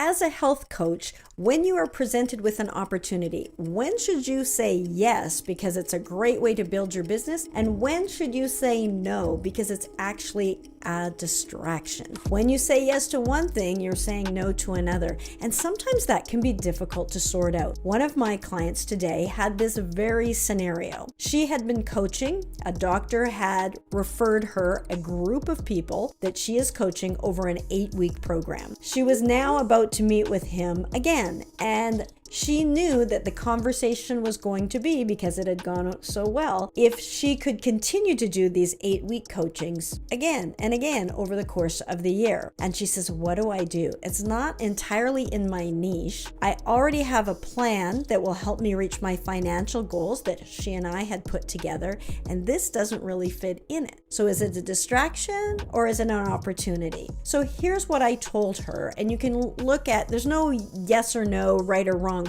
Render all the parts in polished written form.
as a health coach, when you are presented with an opportunity, when should you say yes because it's a great way to build your business? And when should you say no because it's actually a distraction? When you say yes to one thing, you're saying no to another. And sometimes that can be difficult to sort out. One of my clients today had this very scenario. She had been coaching. A doctor had referred her a group of people that she is coaching over an 8-week program. She was now about to meet with him again, and she knew that the conversation was going to be, because it had gone so well, if she could continue to do these 8-week coachings again and again over the course of the year. And she says, what do I do? It's not entirely in my niche. I already have a plan that will help me reach my financial goals that she and I had put together, and this doesn't really fit in it. So is it a distraction or is it an opportunity? So here's what I told her, and you can look at, there's no yes or no, right or wrong.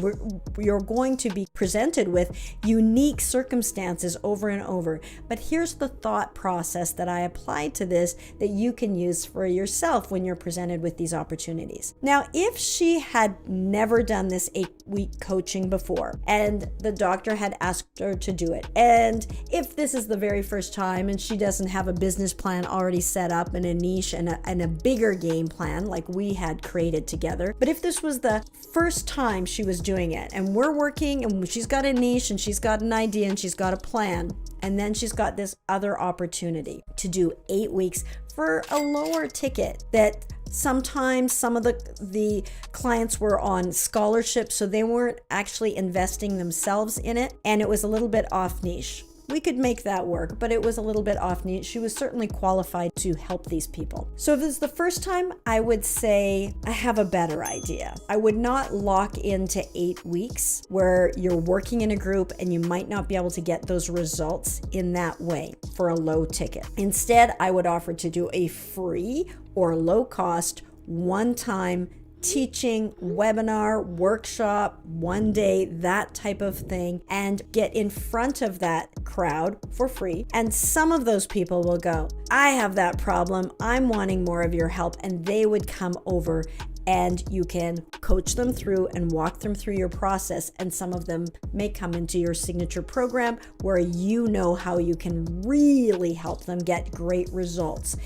You're going to be presented with unique circumstances over and over. But here's the thought process that I applied to this that you can use for yourself when you're presented with these opportunities. Now, if she had never done this 8-week coaching before and the doctor had asked her to do it, and if this is the very first time and she doesn't have a business plan already set up and a niche and a bigger game plan like we had created together, but if this was the first time she was doing it and we're working and she's got a niche and she's got an idea and she's got a plan, and then she's got this other opportunity to do 8 weeks for a lower ticket that sometimes some of the clients were on scholarship, so they weren't actually investing themselves in it, and it was a little bit off niche. We could make that work, but it was a little bit off niche. She was certainly qualified to help these people. So if it's the first time, I would say I have a better idea. I would not lock into 8 weeks where you're working in a group and you might not be able to get those results in that way for a low ticket. Instead, I would offer to do a free or low cost one-time teaching, webinar, workshop, one day, that type of thing, and get in front of that crowd for free. And some of those people will go, I have that problem, I'm wanting more of your help, and they would come over and you can coach them through and walk them through your process. And some of them may come into your signature program where you know how you can really help them get great results.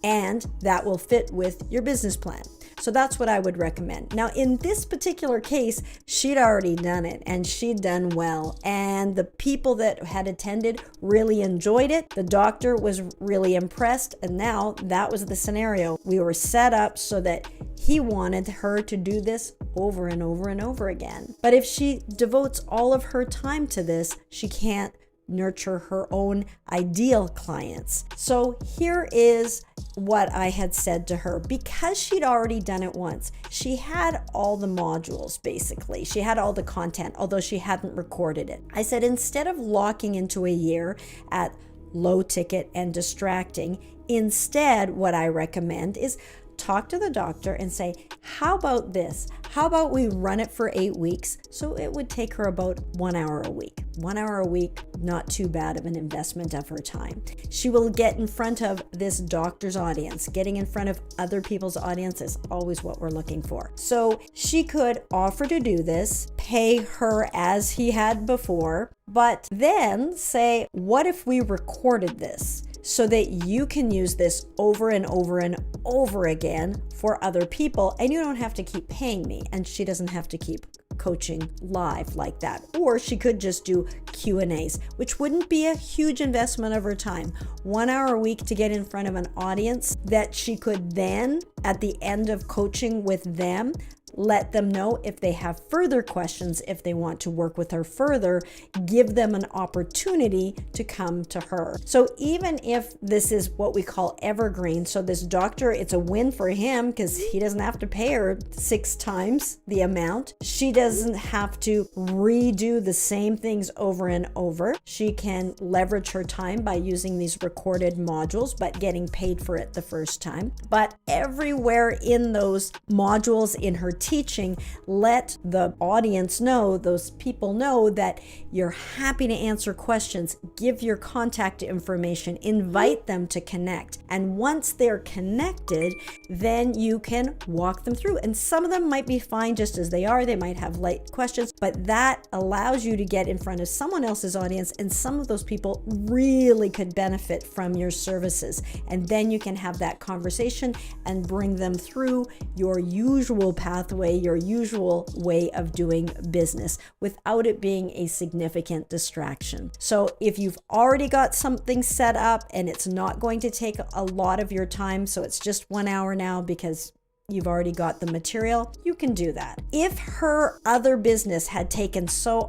And that will fit with your business plan. So that's what I would recommend. Now, in this particular case, she'd already done it and she'd done well. And the people that had attended really enjoyed it. The doctor was really impressed. And now that was the scenario. We were set up so that he wanted her to do this over and over and over again. But if she devotes all of her time to this, she can't nurture her own ideal clients. So here is what I had said to her. Because she'd already done it once, she had all the modules, basically. She had all the content, although she hadn't recorded it. I said, instead of locking into a year at low ticket and distracting, instead what I recommend is talk to the doctor and say, how about this? How about we run it for 8 weeks? So it would take her about 1 hour a week. 1 hour a week, not too bad of an investment of her time. She will get in front of this doctor's audience. Getting in front of other people's audience is always what we're looking for. So she could offer to do this, pay her as he had before, but then say, what if we recorded this? So that you can use this over and over and over again for other people, and you don't have to keep paying me, and she doesn't have to keep coaching live like that. Or she could just do Q&As, which wouldn't be a huge investment of her time. 1 hour a week to get in front of an audience that she could then, at the end of coaching with them, let them know if they have further questions, if they want to work with her further, give them an opportunity to come to her. So even if this is what we call evergreen, so this doctor, it's a win for him because he doesn't have to pay her 6 times the amount. She doesn't have to redo the same things over and over. She can leverage her time by using these recorded modules, but getting paid for it the first time. But everywhere in those modules in her teaching, let the audience know, those people know that you're happy to answer questions. Give your contact information, invite them to connect. And once they're connected, then you can walk them through. And some of them might be fine just as they are. They might have light questions, but that allows you to get in front of someone else's audience, and some of those people really could benefit from your services. And then you can have that conversation and bring them through your usual pathway, your usual way of doing business without it being a significant distraction. So if you've already got something set up and it's not going to take a lot of your time, so it's just 1 hour now because you've already got the material, you can do that. If her other business had taken so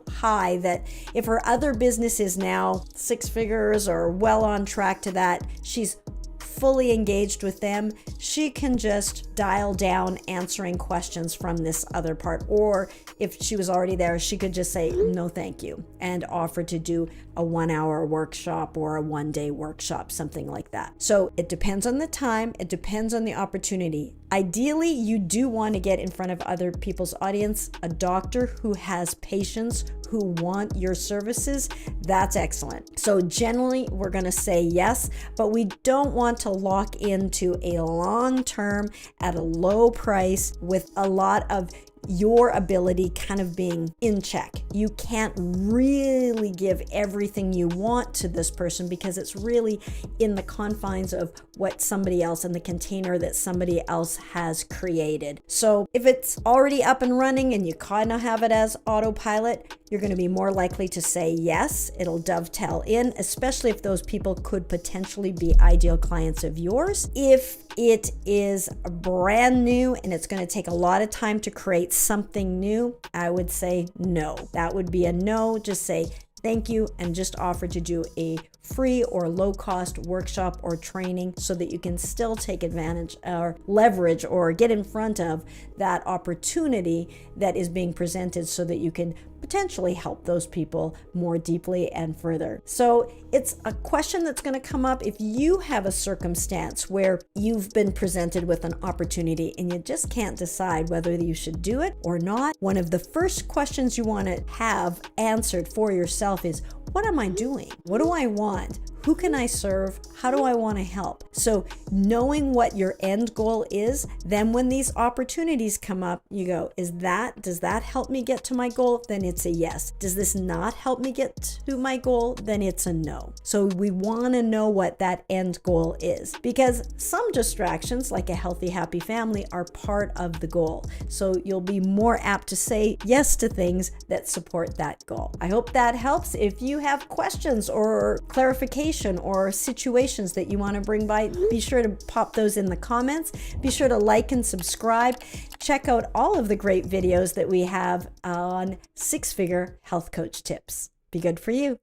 high that if her other business is now 6 figures or well on track to that, she's fully engaged with them, she can just dial down answering questions from this other part. Or if she was already there, she could just say no thank you and offer to do a 1 hour workshop or a 1 day workshop, something like that. So it depends on the time, it depends on the opportunity. Ideally, you do want to get in front of other people's audience. A doctor who has patients who want your services, that's excellent. So generally, we're going to say yes, but we don't want to lock into a long term at a low price with a lot of your ability kind of being in check. You can't really give everything you want to this person because it's really in the confines of what somebody else, in the container that somebody else has created. So if it's already up and running and you kind of have it as autopilot, you're going to be more likely to say yes. It'll dovetail in, especially if those people could potentially be ideal clients of yours. If it is brand new and it's going to take a lot of time to create something new, I would say no. That would be a no. Just say thank you and just offer to do a free or low cost workshop or training so that you can still take advantage or leverage or get in front of that opportunity that is being presented so that you can potentially help those people more deeply and further. So it's a question that's going to come up if you have a circumstance where you've been presented with an opportunity and you just can't decide whether you should do it or not. One of the first questions you want to have answered for yourself is, what am I doing? What do I want? Who can I serve? How do I want to help? So knowing what your end goal is, then when these opportunities come up, you go, does that help me get to my goal? Then it's a yes. Does this not help me get to my goal? Then it's a no. So we want to know what that end goal is, because some distractions, like a healthy, happy family, are part of the goal. So you'll be more apt to say yes to things that support that goal. I hope that helps. If you have questions or clarification or situations that you want to bring by, be sure to pop those in the comments. Be sure to like and subscribe. Check out all of the great videos that we have on 6-figure health coach tips. Be good for you.